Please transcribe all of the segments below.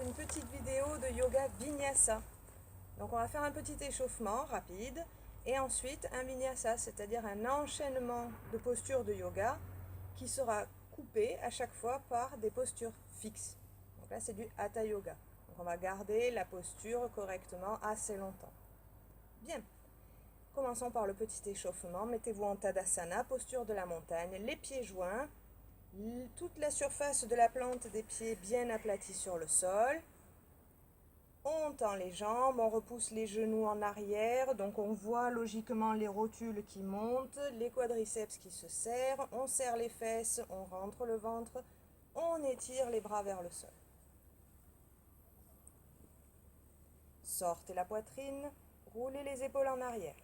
une petite vidéo de yoga vinyasa. Donc on va faire un petit échauffement rapide et ensuite un vinyasa, c'est-à-dire un enchaînement de postures de yoga qui sera coupé à chaque fois par des postures fixes. Donc là c'est du hatha yoga. Donc on va garder la posture correctement assez longtemps. Bien, commençons par le petit échauffement. Mettez-vous en Tadasana, posture de la montagne, les pieds joints. Toute la surface de la plante des pieds bien aplatie sur le sol. On tend les jambes, on repousse les genoux en arrière, donc on voit logiquement les rotules qui montent, les quadriceps qui se serrent, on serre les fesses, on rentre le ventre, on étire les bras vers le sol. Sortez la poitrine, roulez les épaules en arrière.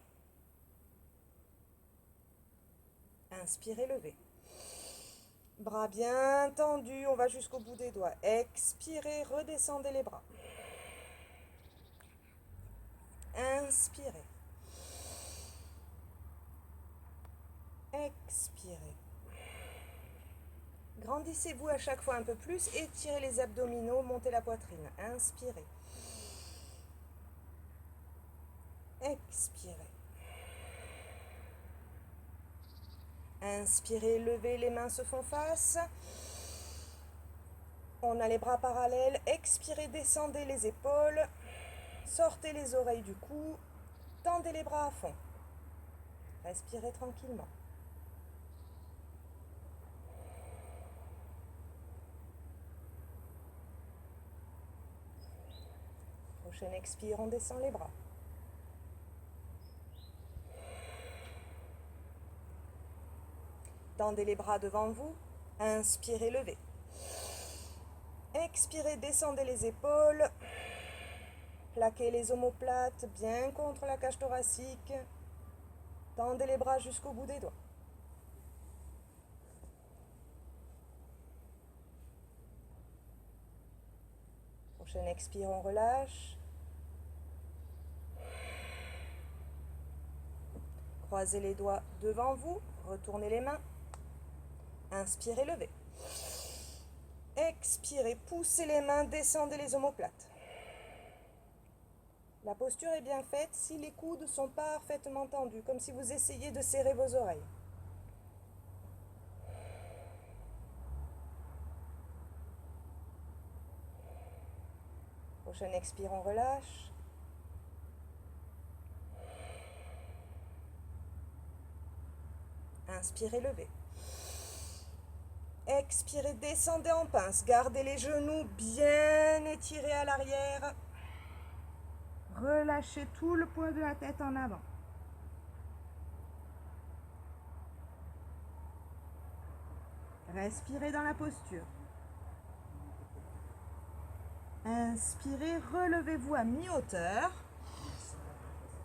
Inspirez, levez. Bras bien tendus, on va jusqu'au bout des doigts. Expirez, redescendez les bras. Inspirez. Expirez. Grandissez-vous à chaque fois un peu plus, étirez les abdominaux, montez la poitrine. Inspirez. Expirez. Inspirez, levez, les mains se font face. On a les bras parallèles. Expirez, descendez les épaules. Sortez les oreilles du cou. Tendez les bras à fond. Respirez tranquillement. Prochaine expire, on descend les bras. Tendez les bras devant vous. Inspirez, levez. Expirez, descendez les épaules. Plaquez les omoplates bien contre la cage thoracique. Tendez les bras jusqu'au bout des doigts. Prochaine expire, on relâche. Croisez les doigts devant vous. Retournez les mains. Inspirez, levez. Expirez, poussez les mains, descendez les omoplates. La posture est bien faite si les coudes sont parfaitement tendus, comme si vous essayiez de serrer vos oreilles. Prochaine expire, on relâche. Inspirez, levez. Expirez, descendez en pince. Gardez les genoux bien étirés à l'arrière. Relâchez tout le poids de la tête en avant. Respirez dans la posture. Inspirez, relevez-vous à mi-hauteur.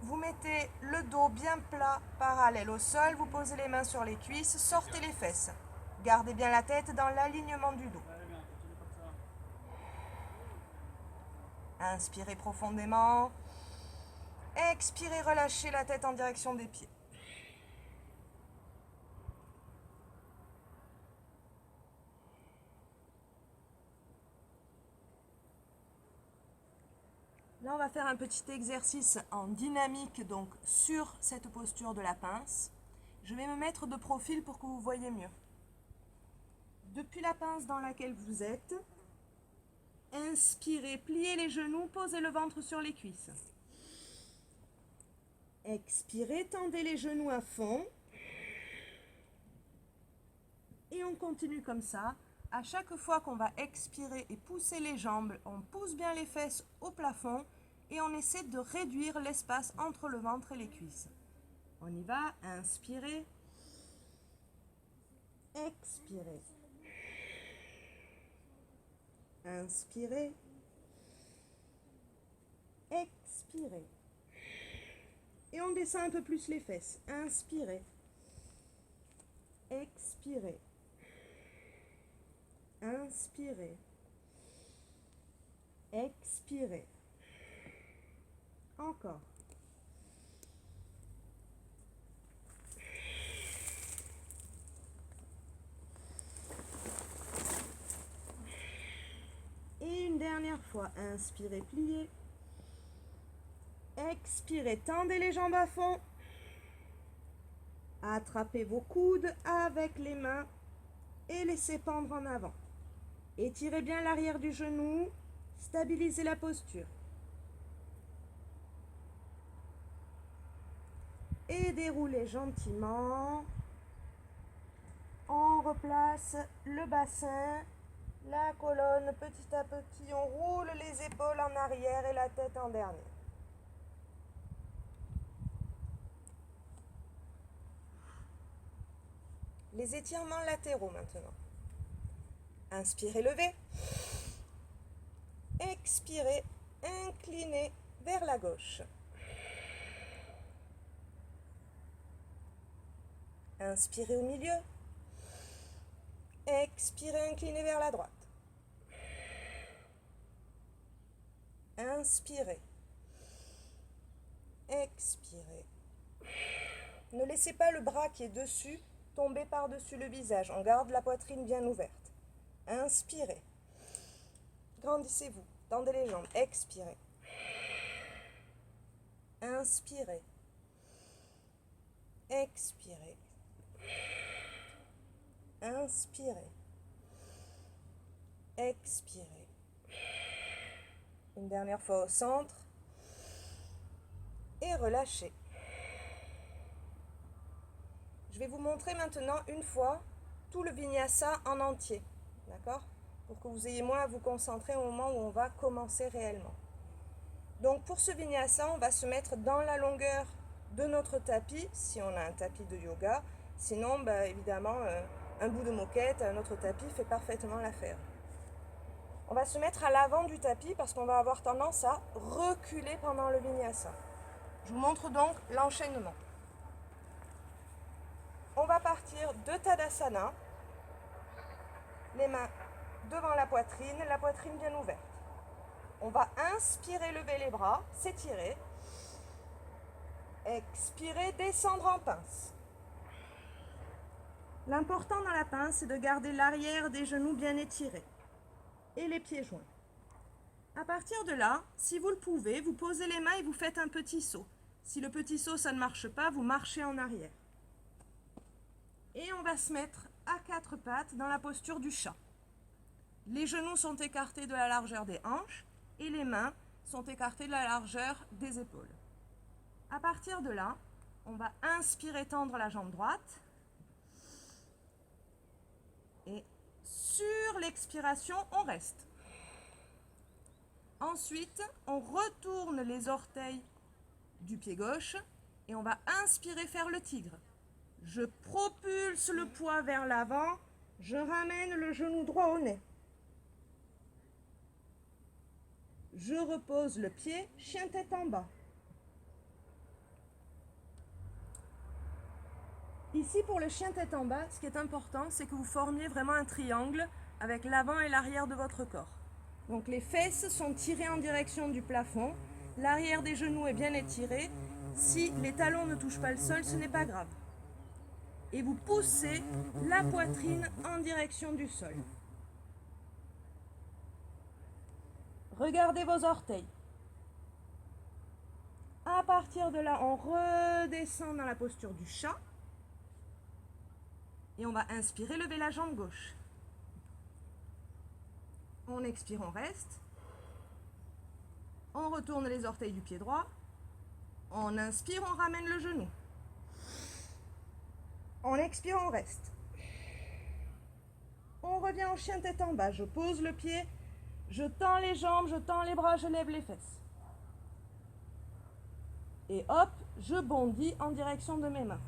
Vous mettez le dos bien plat, parallèle au sol. Vous posez les mains sur les cuisses, sortez les fesses. Gardez bien la tête dans l'alignement du dos. Inspirez profondément. Expirez, relâchez la tête en direction des pieds. Là, on va faire un petit exercice en dynamique, donc sur cette posture de la pince. Je vais me mettre de profil pour que vous voyez mieux. Depuis la pince dans laquelle vous êtes, inspirez, pliez les genoux, posez le ventre sur les cuisses. Expirez, tendez les genoux à fond. Et on continue comme ça. À chaque fois qu'on va expirer et pousser les jambes, on pousse bien les fesses au plafond et on essaie de réduire l'espace entre le ventre et les cuisses. On y va, inspirez, expirez. Inspirez, expirez. Et on descend un peu plus les fesses. Inspirez, expirez. Inspirez, expirez. Encore. Et une dernière fois, inspirez, pliez. Expirez, tendez les jambes à fond. Attrapez vos coudes avec les mains et laissez pendre en avant. Étirez bien l'arrière du genou, stabilisez la posture. Et déroulez gentiment. On replace le bassin, la colonne petit à petit. On roule les épaules en arrière et la tête en dernier. Les étirements latéraux maintenant. Inspirez, levez. Expirez, inclinez vers la gauche. Inspirez au milieu. Expirez, inclinez vers la droite. Inspirez. Expirez. Ne laissez pas le bras qui est dessus tomber par-dessus le visage. On garde la poitrine bien ouverte. Inspirez. Grandissez-vous. Tendez les jambes. Expirez. Inspirez. Expirez. Inspirez. Expirez. Une dernière fois au centre. Et relâchez. Je vais vous montrer maintenant une fois tout le vinyasa en entier. D'accord ? Pour que vous ayez moins à vous concentrer au moment où on va commencer réellement. Donc pour ce vinyasa, on va se mettre dans la longueur de notre tapis, si on a un tapis de yoga. Sinon, évidemment, un bout de moquette, un autre tapis fait parfaitement l'affaire. On va se mettre à l'avant du tapis parce qu'on va avoir tendance à reculer pendant le vinyasa. Je vous montre donc l'enchaînement. On va partir de Tadasana, les mains devant la poitrine bien ouverte. On va inspirer, lever les bras, s'étirer. Expirer, descendre en pince. L'important dans la pince, c'est de garder l'arrière des genoux bien étirés et les pieds joints. À partir de là, si vous le pouvez, vous posez les mains et vous faites un petit saut. Si le petit saut, ça ne marche pas, vous marchez en arrière. Et on va se mettre à quatre pattes dans la posture du chat. Les genoux sont écartés de la largeur des hanches et les mains sont écartées de la largeur des épaules. À partir de là, on va inspirer, tendre la jambe droite. Et sur l'expiration, on reste. Ensuite, on retourne les orteils du pied gauche et on va inspirer, faire le tigre. Je propulse le poids vers l'avant, je ramène le genou droit au nez. Je repose le pied, chien tête en bas. Ici, pour le chien tête en bas, ce qui est important, c'est que vous formiez vraiment un triangle avec l'avant et l'arrière de votre corps. Donc les fesses sont tirées en direction du plafond, l'arrière des genoux est bien étiré. Si les talons ne touchent pas le sol, ce n'est pas grave. Et vous poussez la poitrine en direction du sol. Regardez vos orteils. À partir de là, on redescend dans la posture du chat. Et on va inspirer, lever la jambe gauche. On expire, on reste. On retourne les orteils du pied droit. On inspire, on ramène le genou. On expire, on reste. On revient au chien tête en bas. Je pose le pied, je tends les jambes, je tends les bras, je lève les fesses. Et hop, je bondis en direction de mes mains.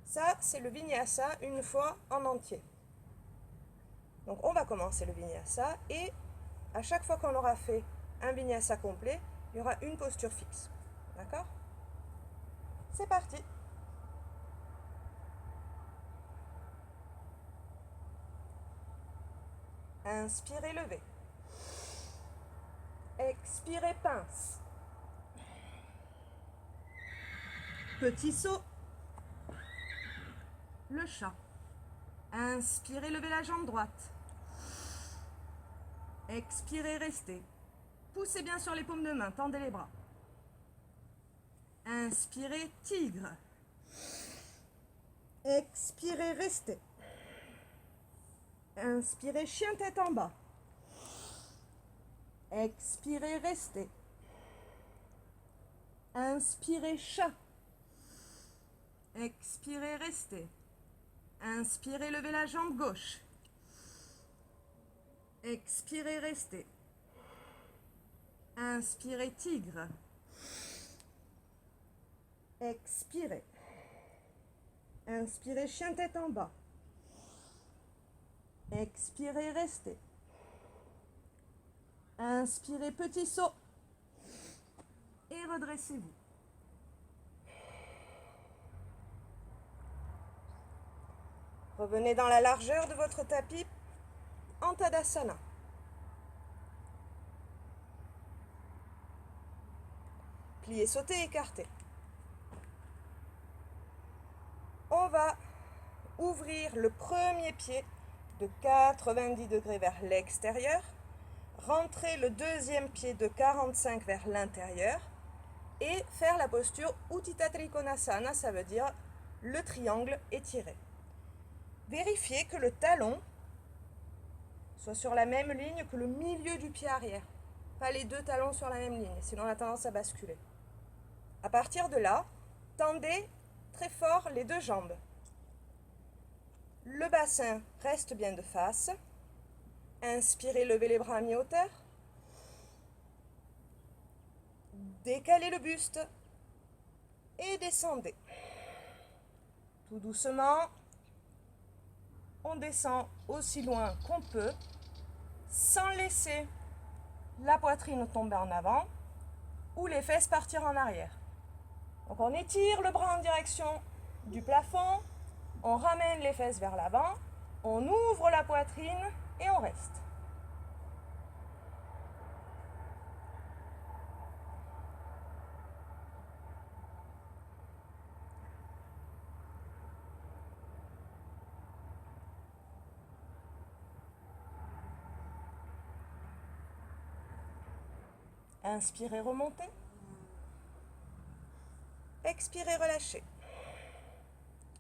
Ça, c'est le vinyasa une fois en entier. Donc on va commencer le vinyasa et à chaque fois qu'on aura fait un vinyasa complet, il y aura une posture fixe. D'accord ? C'est parti. Inspirez, levez. Expirez, pince. Petit saut. Le chat. Inspirez, levez la jambe droite. Expirez, restez. Poussez bien sur les paumes de main, tendez les bras. Inspirez, tigre. Expirez, restez. Inspirez, chien tête en bas. Expirez, restez. Inspirez, chat. Expirez, restez. Inspirez, levez la jambe gauche. Expirez, restez. Inspirez, tigre. Expirez. Inspirez, chien tête en bas. Expirez, restez. Inspirez, petit saut. Et redressez-vous. Revenez dans la largeur de votre tapis en Tadasana. Plié, sauté, écarté. On va ouvrir le premier pied de 90 degrés vers l'extérieur, rentrer le deuxième pied de 45 vers l'intérieur et faire la posture Utthita Trikonasana, ça veut dire le triangle étiré. Vérifiez que le talon soit sur la même ligne que le milieu du pied arrière. Pas les deux talons sur la même ligne, sinon on a tendance à basculer. À partir de là, tendez très fort les deux jambes. Le bassin reste bien de face. Inspirez, levez les bras à mi-hauteur. Décalez le buste et descendez. Tout doucement, on descend aussi loin qu'on peut sans laisser la poitrine tomber en avant ou les fesses partir en arrière. Donc on étire le bras en direction du plafond, on ramène les fesses vers l'avant, on ouvre la poitrine et on reste. Inspirez, remontez. Expirez, relâchez.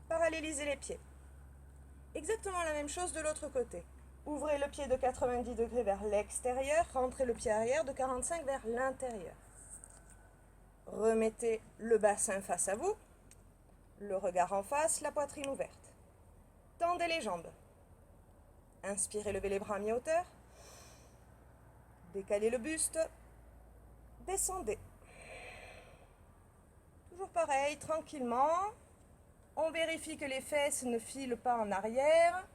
Parallélisez les pieds. Exactement la même chose de l'autre côté. Ouvrez le pied de 90 degrés vers l'extérieur, rentrez le pied arrière de 45 vers l'intérieur. Remettez le bassin face à vous, le regard en face, la poitrine ouverte. Tendez les jambes. Inspirez, levez les bras à mi-hauteur. Décalez le buste. Descendez. Toujours pareil, tranquillement. On vérifie que les fesses ne filent pas en arrière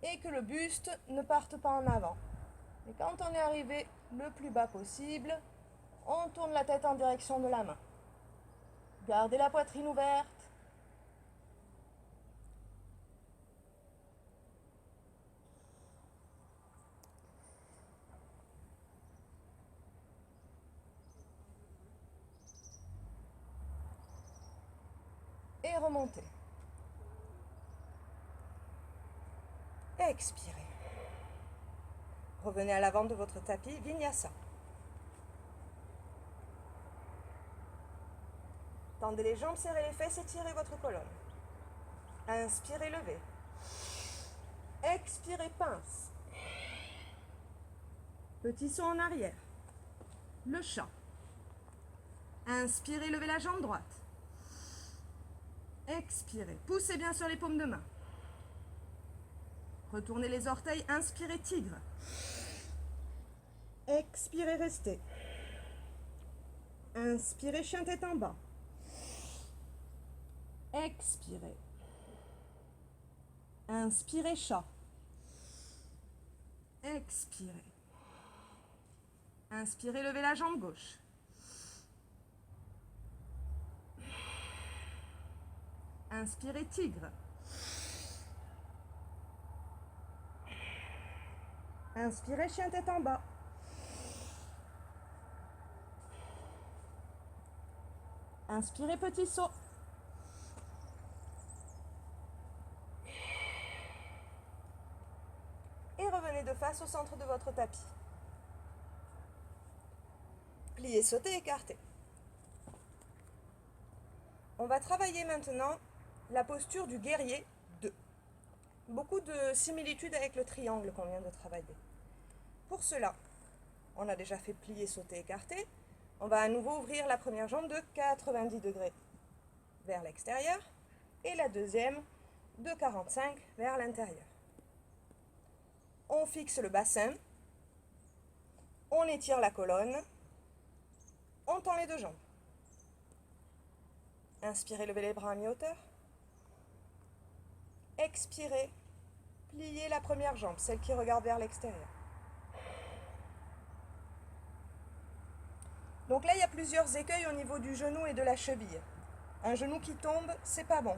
et que le buste ne parte pas en avant. Et quand on est arrivé le plus bas possible, on tourne la tête en direction de la main. Gardez la poitrine ouverte. Et remontez. Expirez. Revenez à l'avant de votre tapis, Vinyasa. Tendez les jambes, serrez les fesses, étirez votre colonne. Inspirez, levez. Expirez, pince. Petit saut en arrière. Le chat. Inspirez, levez la jambe droite. Expirez, poussez bien sur les paumes de main. Retournez les orteils, inspirez, tigre. Expirez, restez. Inspirez, chien tête en bas. Expirez. Inspirez, chat. Expirez. Inspirez, levez la jambe gauche. Inspirez, tigre. Inspirez, chien tête en bas. Inspirez, petit saut. face au centre de votre tapis. Plié, sauté, écarté. On va travailler maintenant la posture du guerrier 2. Beaucoup de similitudes avec le triangle qu'on vient de travailler. Pour cela, on a déjà fait plier, sauter, écarter. On va à nouveau ouvrir la première jambe de 90 degrés vers l'extérieur et la deuxième de 45 vers l'intérieur. On fixe le bassin, on étire la colonne, on tend les deux jambes. Inspirez, levez les bras à mi-hauteur. Expirez, pliez la première jambe, celle qui regarde vers l'extérieur. Donc là, il y a plusieurs écueils au niveau du genou et de la cheville. Un genou qui tombe, c'est pas bon.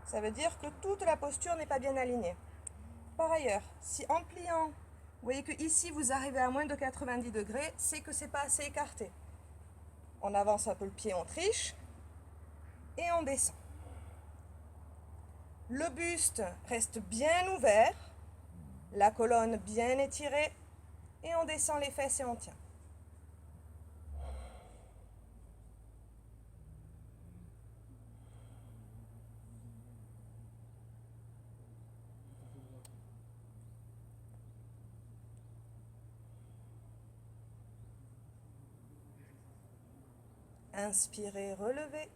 Ça veut dire que toute la posture n'est pas bien alignée. Par ailleurs, si en pliant, vous voyez que ici vous arrivez à moins de 90 degrés, c'est que c'est pas assez écarté. On avance un peu le pied, on triche et on descend. Le buste reste bien ouvert, la colonne bien étirée et on descend les fesses et on tient. Inspirez, relevez.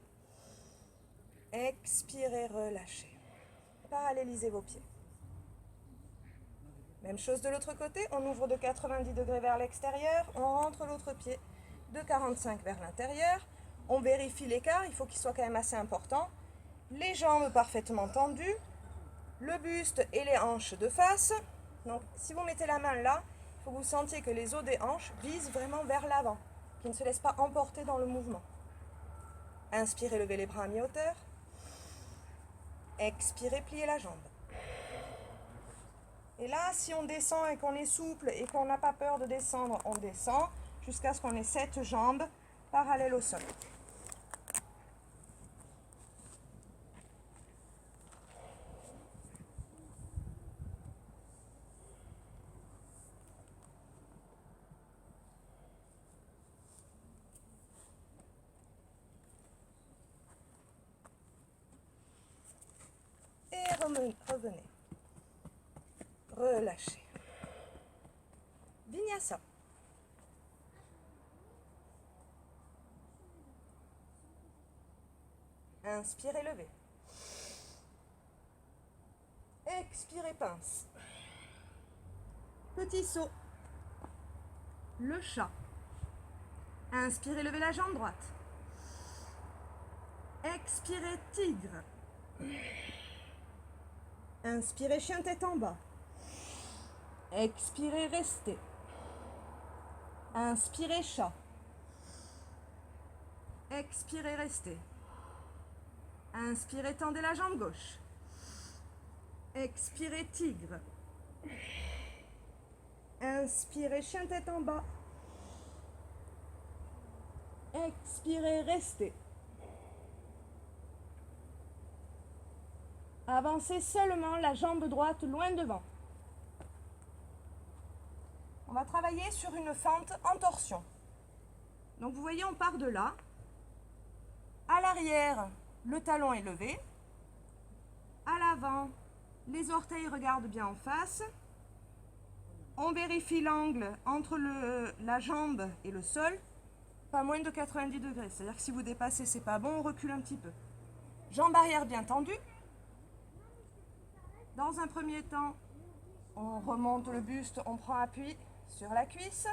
Expirez, relâchez. Parallélisez vos pieds. Même chose de l'autre côté, on ouvre de 90 degrés vers l'extérieur, on rentre l'autre pied de 45 vers l'intérieur. On vérifie l'écart, il faut qu'il soit quand même assez important. Les jambes parfaitement tendues, le buste et les hanches de face. Donc si vous mettez la main là, il faut que vous sentiez que les os des hanches visent vraiment vers l'avant, qu'ils ne se laissent pas emporter dans le mouvement. Inspirez, levez les bras à mi-hauteur. Expirez, pliez la jambe. Et là, si on descend et qu'on est souple et qu'on n'a pas peur de descendre, on descend jusqu'à ce qu'on ait 7 jambes parallèles au sol. Et revenez. Relâchez. Vinyasa. Inspirez, levez. Expirez, pince. Petit saut. Le chat. Inspirez, levez la jambe droite. Expirez, tigre. Inspirez, chien tête en bas. Expirez, restez. Inspirez, chat. Expirez, restez. Inspirez, tendez la jambe gauche. Expirez, tigre. Inspirez, chien tête en bas. Expirez, restez. Avancez seulement la jambe droite loin devant. On va travailler sur une fente en torsion. Donc vous voyez, on part de là. À l'arrière, le talon est levé. À l'avant, les orteils regardent bien en face. On vérifie l'angle entre la jambe et le sol, pas moins de 90 degrés. C'est-à-dire que si vous dépassez, c'est pas bon, on recule un petit peu. Jambe arrière bien tendue. Dans un premier temps, on remonte le buste, on prend appui sur la cuisse.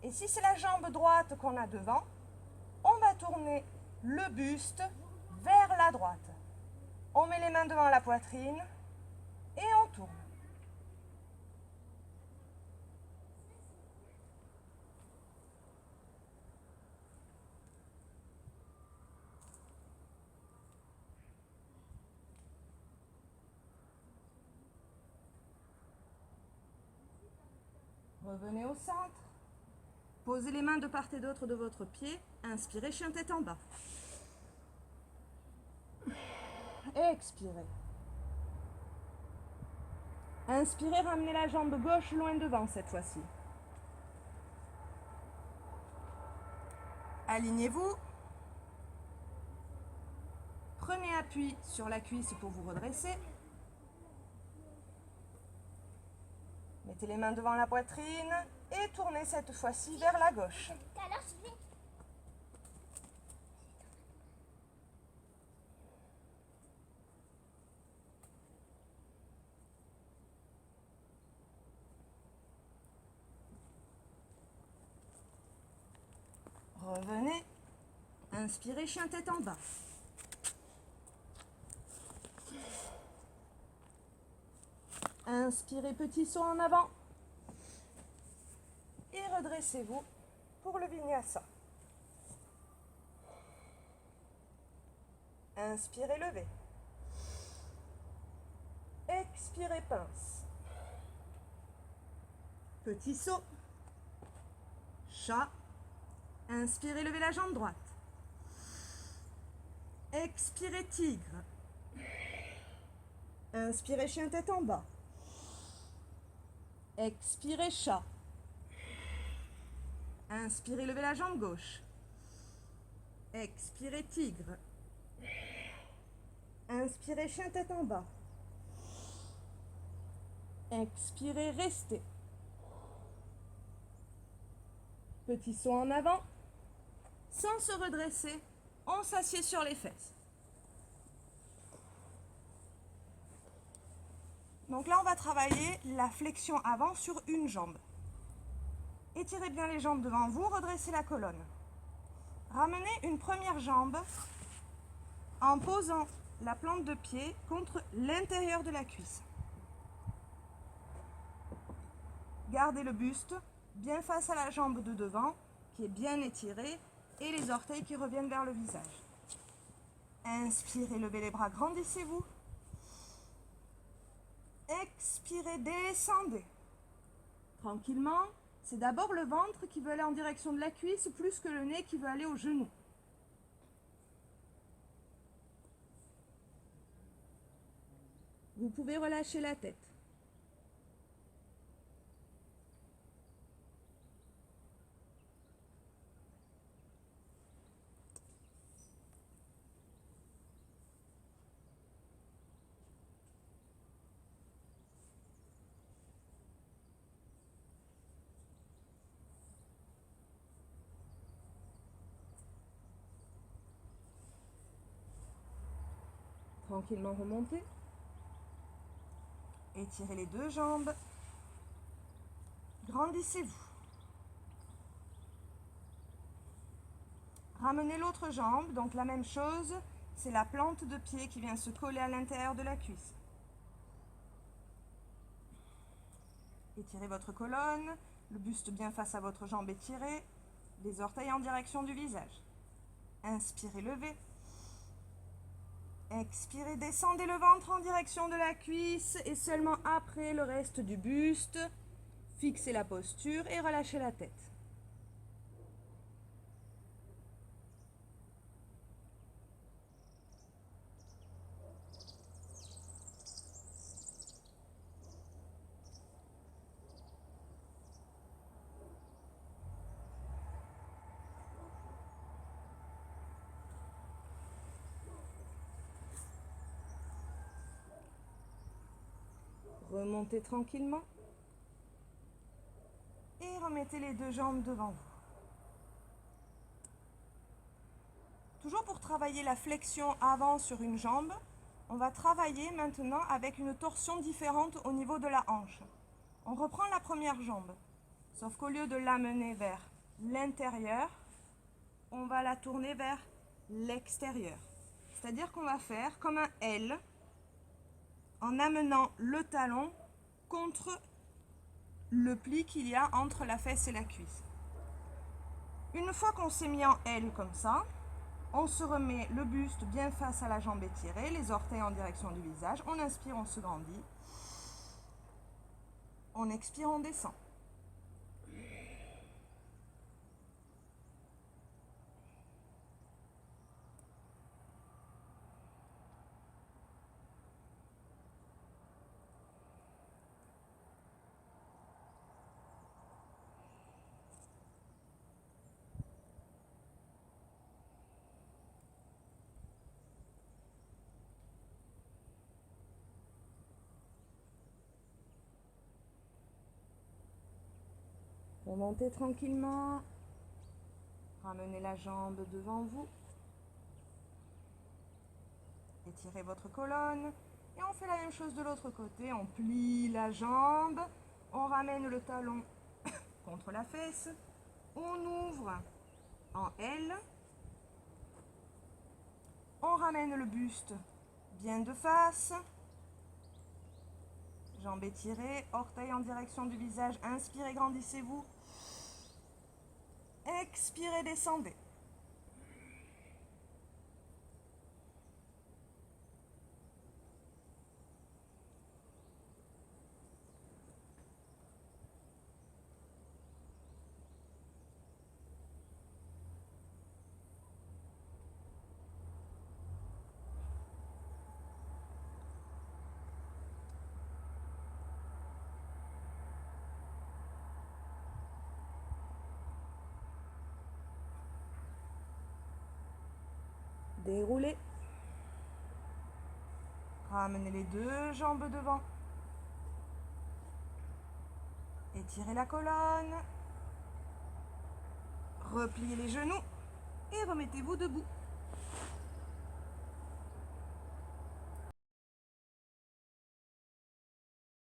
Et si c'est la jambe droite qu'on a devant, on va tourner le buste vers la droite. On met les mains devant la poitrine et on tourne. Revenez au centre. Posez les mains de part et d'autre de votre pied. Inspirez, chien tête en bas. Expirez. Inspirez, ramenez la jambe gauche loin devant cette fois-ci. Alignez-vous. Prenez appui sur la cuisse pour vous redresser. Mettez les mains devant la poitrine et tournez cette fois-ci vers la gauche. Revenez. Inspirez, chien tête en bas. Inspirez, petit saut en avant. Et redressez-vous pour le vinyasa. Inspirez, levez. Expirez, pince. Petit saut. Chat. Inspirez, levez la jambe droite. Expirez, tigre. Inspirez, chien tête en bas. Expirez, chat. Inspirez, levez la jambe gauche. Expirez, tigre. Inspirez, chien tête en bas. Expirez, restez. Petit saut en avant. Sans se redresser, on s'assied sur les fesses. Donc là, on va travailler la flexion avant sur une jambe. Étirez bien les jambes devant vous, redressez la colonne. Ramenez une première jambe en posant la plante de pied contre l'intérieur de la cuisse. Gardez le buste bien face à la jambe de devant, qui est bien étirée, et les orteils qui reviennent vers le visage. Inspirez, levez les bras, grandissez-vous. Expirez, descendez. Tranquillement, c'est d'abord le ventre qui veut aller en direction de la cuisse plus que le nez qui veut aller au genou. Vous pouvez relâcher la tête. Tranquillement remontez. Étirez les deux jambes. Grandissez-vous. Ramenez l'autre jambe, donc la même chose, c'est la plante de pied qui vient se coller à l'intérieur de la cuisse. Étirez votre colonne, le buste bien face à votre jambe étirée, les orteils en direction du visage. Inspirez, levez. Expirez, descendez le ventre en direction de la cuisse et seulement après le reste du buste. Fixez la posture et relâchez la tête. Remontez tranquillement et remettez les deux jambes devant vous. Toujours pour travailler la flexion avant sur une jambe, on va travailler maintenant avec une torsion différente au niveau de la hanche. On reprend la première jambe, sauf qu'au lieu de l'amener vers l'intérieur, on va la tourner vers l'extérieur. C'est-à-dire qu'on va faire comme un L en amenant le talon contre le pli qu'il y a entre la fesse et la cuisse. Une fois qu'on s'est mis en L comme ça, on se remet le buste bien face à la jambe étirée, les orteils en direction du visage. On inspire, on se grandit. On expire, on descend. Remontez tranquillement. Ramenez la jambe devant vous. Étirez votre colonne. Et on fait la même chose de l'autre côté. On plie la jambe. On ramène le talon contre la fesse. On ouvre en L. On ramène le buste bien de face. Jambes étirées, orteils en direction du visage. Inspirez, grandissez-vous. Expirez, descendez. Déroulez. Ramenez les deux jambes devant. Étirez la colonne. Repliez les genoux et remettez-vous debout.